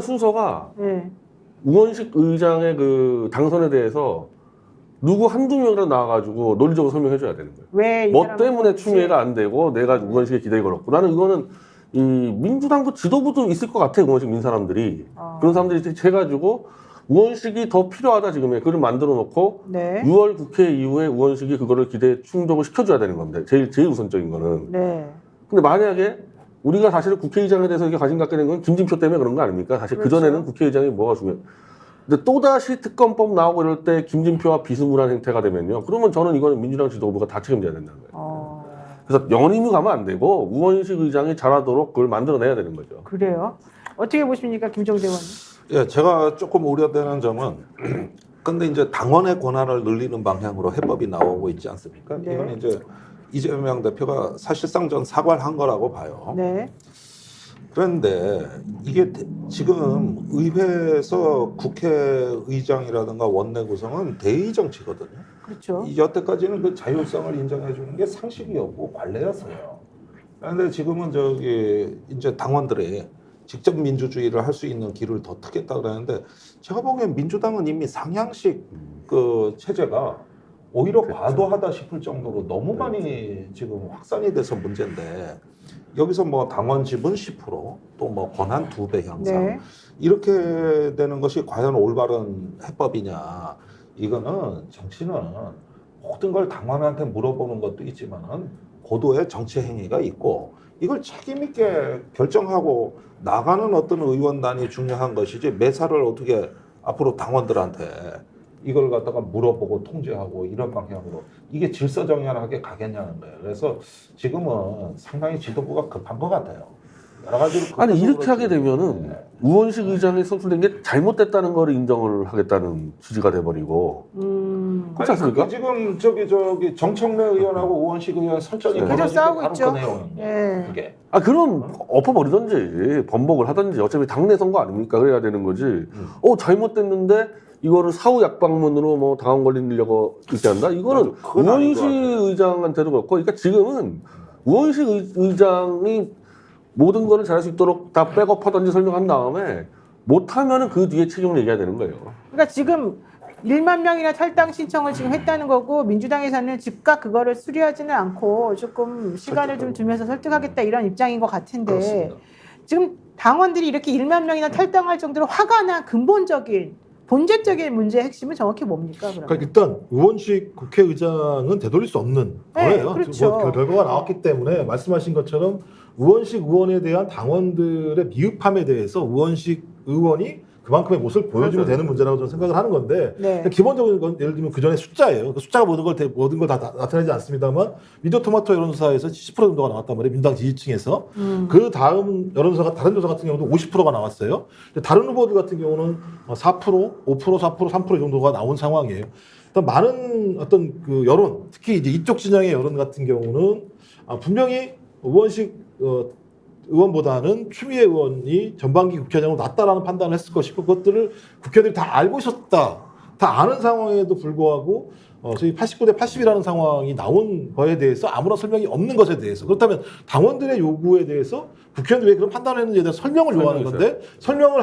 순서가 네. 우원식 의장의 그 당선에 대해서 누구 한두 명이라도 나와가지고 논리적으로 설명해줘야 되는 거예요. 왜 이 뭐 사람은 때문에 그런지. 추미애가 안 되고 내가 우원식에 기대에 걸었고 나는 이거는 이 민주당도 지도부도 있을 것 같아. 우원식 민 사람들이 그런 사람들이 해가지고 우원식이 더 필요하다 지금에 그걸 만들어 놓고 네. 6월 국회 이후에 우원식이 그거를 기대에 충족을 시켜줘야 되는 겁니다. 제일 우선적인 거는. 네. 근데 만약에 우리가 사실은 국회의장에 대해서 이게 관심 갖게 된 건 김진표 때문에 그런 거 아닙니까? 사실 그렇죠. 그전에는 국회의장이 뭐가 중요해요. 근데 또다시 특검법 나오고 이럴 때 김진표와 비스무리한 행태가 되면요. 그러면 저는 이거는 민주당 지도부가 다 책임져야 된다는 거예요. 그래서 영림이 가면 안 되고 우원식 의장이 잘하도록 그걸 만들어내야 되는 거죠. 그래요? 어떻게 보십니까, 김종대 의원님? 예, 제가 조금 우려되는 점은 근데 이제 당원의 권한을 늘리는 방향으로 해법이 나오고 있지 않습니까? 네. 이건 이제 이재명 대표가 사실상 전 사과를 한 거라고 봐요. 네. 그런데 이게 지금 의회에서 국회의장이라든가 원내 구성은 대의 정치거든요. 그렇죠. 여태까지는 그 자율성을 인정해 주는 게 상식이었고 관례였어요. 그런데 지금은 저기 이제 당원들이 직접 민주주의를 할 수 있는 길을 더 트겠다 그러는데 제가 보기엔 민주당은 이미 상향식 그 체제가 오히려 과도하다 싶을 정도로 너무 많이 지금 확산이 돼서 문제인데 여기서 뭐 당원 지분 10% 또 뭐 권한 2배 향상 네. 이렇게 되는 것이 과연 올바른 해법이냐 이거는 정치는 모든 걸 당원한테 물어보는 것도 있지만은 고도의 정치 행위가 있고 이걸 책임 있게 결정하고 나가는 어떤 의원단이 중요한 것이지 매사를 어떻게 앞으로 당원들한테 이걸 갖다가 물어보고 통제하고 이런 방향으로 이게 질서정연하게 가겠냐는 거예요. 그래서 지금은 상당히 지도부가 급한 것 같아요. 여러 가지로 아니 급해서 이렇게 하게 그렇지. 되면은 네. 우원식 의장이 선출된 게 잘못됐다는 걸 인정을 하겠다는 취지가 돼버리고 그렇지 않습니까? 아니, 그게 지금 저기 정청래 의원하고 우원식 의원 설전이 네. 계속 벌어질 게 싸우고 바로 있죠. 그 내용입니다. 네. 그게. 아 그럼 엎어버리든지 번복을 하든지 어차피 당내 선거 아닙니까? 그래야 되는 거지. 잘못됐는데 이거를 사후 약방문으로 뭐 당원 걸리려고 이렇게 한다? 이거는 맞아, 그건 아닌 것 우원식 같아요. 의장한테도 그렇고 그러니까 지금은 우원식 의장이 모든 거를 잘할 수 있도록 다 백업하든지 설명한 다음에 못하면은 그 뒤에 책임을 얘기해야 되는 거예요. 그러니까 지금 1만 명이나 탈당 신청을 지금 했다는 거고 민주당에서는 즉각 그거를 수리하지는 않고 조금 시간을 좀 두면서 설득하겠다 이런 입장인 것 같은데 그렇습니다. 지금 당원들이 이렇게 1만 명이나 탈당할 정도로 화가 난 근본적인 본질적인 문제의 핵심은 정확히 뭡니까? 그러면? 그러니까 일단 우원식 국회의장은 되돌릴 수 없는 네, 거예요. 그렇죠. 지금 뭐 결과가 나왔기 때문에 말씀하신 것처럼 우원식 의원에 대한 당원들의 미흡함에 대해서 우원식 의원이 그만큼의 모습을 보여주면 되는 문제라고 저는 생각을 하는 건데 네. 기본적인 건 예를 들면 그 전에 숫자예요. 그 숫자가 모든 걸 다 나타내지 않습니다만 미디어토마토 여론조사에서 70% 정도가 나왔단 말이에요. 민주당 지지층에서. 그 다음 여론조사가 다른 조사 같은 경우도 50%가 나왔어요. 근데 다른 후보들 같은 경우는 4%, 5%, 4%, 3% 정도가 나온 상황이에요. 일단 많은 어떤 그 여론, 특히 이제 이쪽 진영의 여론 같은 경우는 분명히 우원식 의원보다는 추미애 의원이 전반기 국회의장으로 낫다라는 판단을 했을 것이고 그것들을 국회의원들이 다 알고 있었다. 다 아는 상황에도 불구하고 저희 89대 80이라는 상황이 나온 거에 대해서 아무런 설명이 없는 것에 대해서 그렇다면 당원들의 요구에 대해서 국회의원들이 왜 그런 판단을 했는지에 대해서 설명을 요구하는 건데 설명을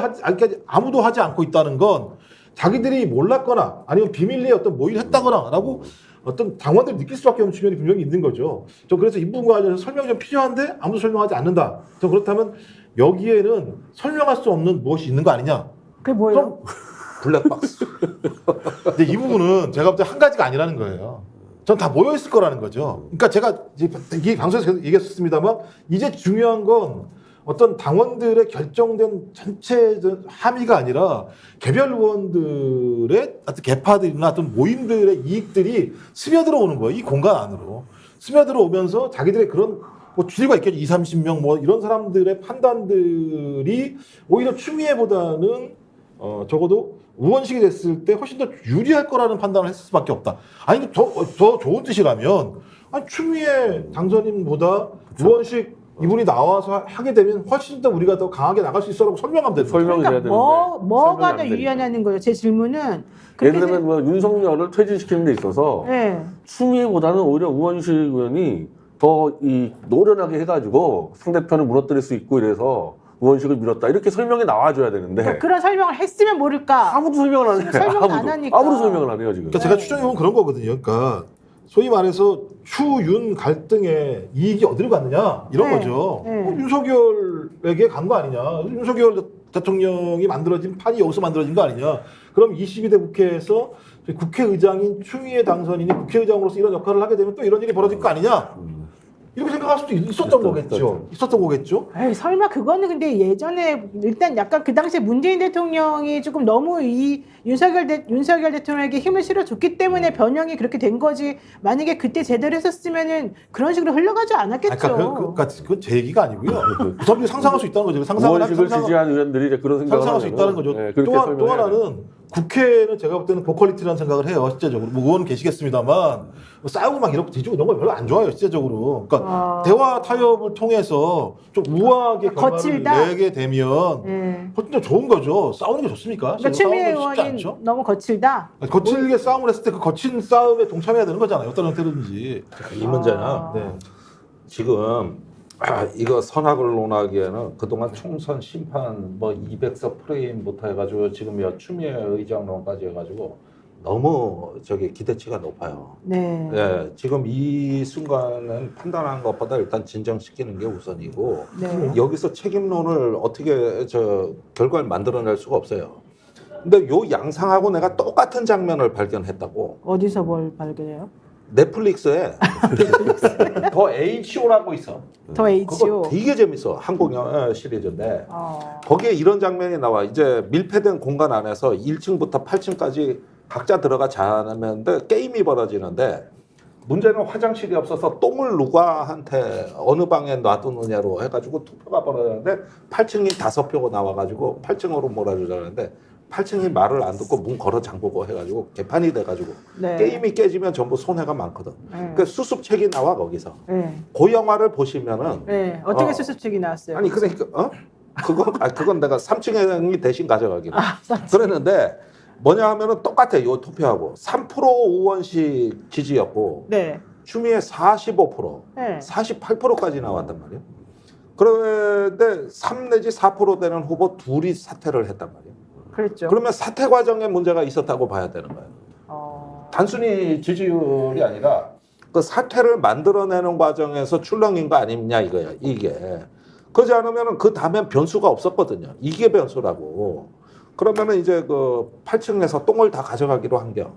아무도 하지 않고 있다는 건 자기들이 몰랐거나 아니면 비밀리에 어떤 모의를 했다거나 라고 어떤 당원들이 느낄 수밖에 없는 측면이 분명히 있는 거죠. 저 그래서 이 부분과 관련해서 설명이 좀 필요한데 아무도 설명하지 않는다. 저 그렇다면 여기에는 설명할 수 없는 무엇이 있는 거 아니냐. 그게 뭐예요? 블랙박스. 근데 이 부분은 제가 볼 때 한 가지가 아니라는 거예요. 전 다 모여 있을 거라는 거죠. 그러니까 제가 이 방송에서 계속 얘기했었습니다만 이제 중요한 건 어떤 당원들의 결정된 전체 함의가 아니라 개별 의원들의 어떤 개파들이나 어떤 모임들의 이익들이 스며들어 오는 거예요. 이 공간 안으로. 스며들어 오면서 자기들의 그런 뭐 주류가 있겠죠. 20, 30명 뭐 이런 사람들의 판단들이 오히려 추미애보다는 적어도 우원식이 됐을 때 훨씬 더 유리할 거라는 판단을 했을 수밖에 없다. 아니 더 좋은 뜻이라면 아니 추미애 당선인보다 우원식 이분이 나와서 하게 되면 훨씬 더 우리가 더 강하게 나갈 수 있어라고 설명하면 되는 거죠. 설명이 돼야 그러니까 되는데 뭐가 설명이 더 안 유리하냐는 거예요. 제 질문은 예를 들면 뭐 윤석열을 퇴진시키는 데 있어서 네. 추미애보다는 오히려 우원식 의원이 더 이 노련하게 해가지고 상대편을 무너뜨릴 수 있고 이래서 우원식을 밀었다 이렇게 설명이 나와줘야 되는데 그러니까 그런 설명을 했으면 모를까. 아무도 설명을 안 해요. 설명을 안 하니까. 아무도 설명을 안 해요 지금. 그러니까 제가 추정해보면 그런 거거든요. 그러니까 소위 말해서 추윤 갈등의 이익이 어디로 갔느냐 이런 네. 거죠. 네. 윤석열에게 간 거 아니냐. 윤석열 대통령이 만들어진 판이 여기서 만들어진 거 아니냐. 그럼 22대 국회에서 국회의장인 추미애 당선인이 국회의장으로서 이런 역할을 하게 되면 또 이런 일이 벌어질 거 아니냐. 이렇게 생각할 수도 있었던 거겠죠. 있었던 거겠죠. 에이, 설마 그거는 근데 예전에 일단 약간 그 당시에 문재인 대통령이 조금 너무 이 윤석열 대통령에게 힘을 실어줬기 때문에 변형이 그렇게 된 거지. 만약에 그때 제대로 했었으면은 그런 식으로 흘러가지 않았겠죠. 그러니까 그건 제 얘기가 아니고요. 그 사람들이 상상할 수 있다는 거죠. 우원식을 지지한 의원들이 이제 그런 생각을 상상할 수 하면은, 있다는 거죠. 네, 그렇게 또 설명해야 돼요. 하나는 국회는 제가 볼 때는 고퀄리티라는 생각을 해요. 실제적으로. 뭐 의원은 계시겠습니다만 뭐 싸우고 막 이렇게 뒤지고 이런 거 별로 안 좋아요. 실제적으로. 그러니까 대화 타협을 통해서 좀 우아하게 결말을 거칠다? 내게 되면 예. 진짜 좋은 거죠. 싸우는 게 좋습니까? 그러니까 추미애 싸우는 거 쉽지 의원이 않죠? 너무 거칠다. 거칠게 싸움을 했을 때 그 거친 싸움에 동참해야 되는 거잖아요. 어떤 형태든지. 이 문제는 네. 지금 이거 선악을 논하기에는 그동안 총선 심판 뭐 200석 프레임부터 해가지고 지금 추미애 의장론까지 해가지고 너무 저기 기대치가 높아요. 네. 예, 지금 이 순간은 판단하는 것보다 일단 진정시키는 게 우선이고 네. 여기서 책임론을 어떻게 결과를 만들어낼 수가 없어요. 근데 요 양상하고 내가 똑같은 장면을 발견했다고. 어디서 뭘 발견해요? 넷플릭스에 더 HO라고 있어. 더 H.O. 그거 되게 재밌어. 한국 영화 시리즈인데 어. 거기에 이런 장면이 나와. 이제 밀폐된 공간 안에서 1층부터 8층까지 각자 들어가 자는데 게임이 벌어지는데 문제는 화장실이 없어서 똥을 누구한테 어느 방에 놔두느냐로 해가지고 투표가 벌어졌는데 8층이 5표가 나와가지고 8층으로 몰아주자는데 8층이 말을 안 듣고 문 걸어 잠그고 해가지고 개판이 돼가지고 네. 게임이 깨지면 전부 손해가 많거든. 그러니까 수습책이 나와 거기서. 네. 그 영화를 보시면은 네. 어떻게 수습책이 나왔어요? 아니 그러니까 그건 내가 3층이 대신 가져가기로. 그랬는데 뭐냐 하면은 똑같아. 요 투표하고 3% 우원식 지지였고 네. 추미애 45%, 네. 48%까지 나왔단 말이에요. 그런데 3 내지 4% 되는 후보 둘이 사퇴를 했단 말이에요. 그랬죠. 그러면 사퇴 과정에 문제가 있었다고 봐야 되는 거예요. 단순히 지지율이 아니라 그 사퇴를 만들어내는 과정에서 출렁인 거 아니냐 이거야. 이게 그러지 않으면 그 다음엔 변수가 없었거든요. 이게 변수라고. 그러면은 이제 그 8층에서 똥을 다 가져가기로 한겨.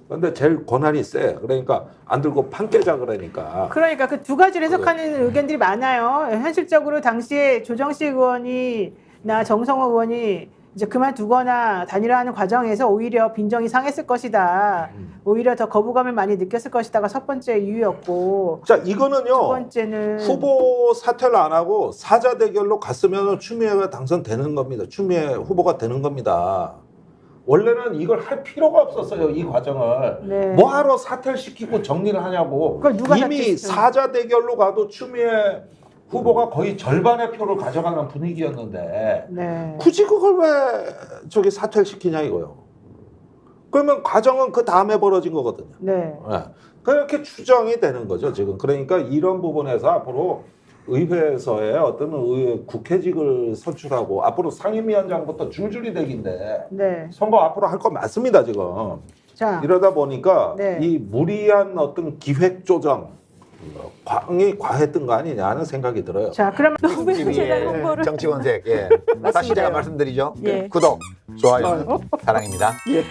근데 제일 권한이 세. 그러니까 안 들고 판 깨자 그러니까. 그러니까 그 두 가지를 해석하는 의견들이 많아요. 현실적으로 당시에 조정식 의원이나 정성호 의원이 이제 그만두거나 단일화하는 과정에서 오히려 빈정이 상했을 것이다. 오히려 더 거부감을 많이 느꼈을 것이다가 첫 번째 이유였고. 자 이거는요. 두 번째는 후보 사퇴를 안 하고 사자 대결로 갔으면 추미애가 당선되는 겁니다. 추미애 후보가 되는 겁니다. 원래는 이걸 할 필요가 없었어요. 이 과정을. 네. 뭐하러 사퇴를 시키고 정리를 하냐고. 그걸 누가 이미 사퇴시켜요? 사자 대결로 가도 추미애 후보가 거의 절반의 표를 가져가는 분위기였는데 네. 굳이 그걸 왜 저기 사퇴를 시키냐 이거요. 그러면 과정은 그 다음에 벌어진 거거든요. 네. 네. 그렇게 추정이 되는 거죠 지금. 그러니까 이런 부분에서 앞으로 의회에서의 어떤 국회직을 선출하고 앞으로 상임위원장부터 줄줄이 되기인데 네. 선거 앞으로 할 거 많습니다 지금. 자. 이러다 보니까 네. 이 무리한 어떤 기획 조정 이 과했던 거 아니냐 하는 생각이 들어요. 자, 그러면 TV의 홍보를 정치권색. 예. 다시 제가 말씀드리죠. 예. 구독, 좋아요, 사랑입니다. 예.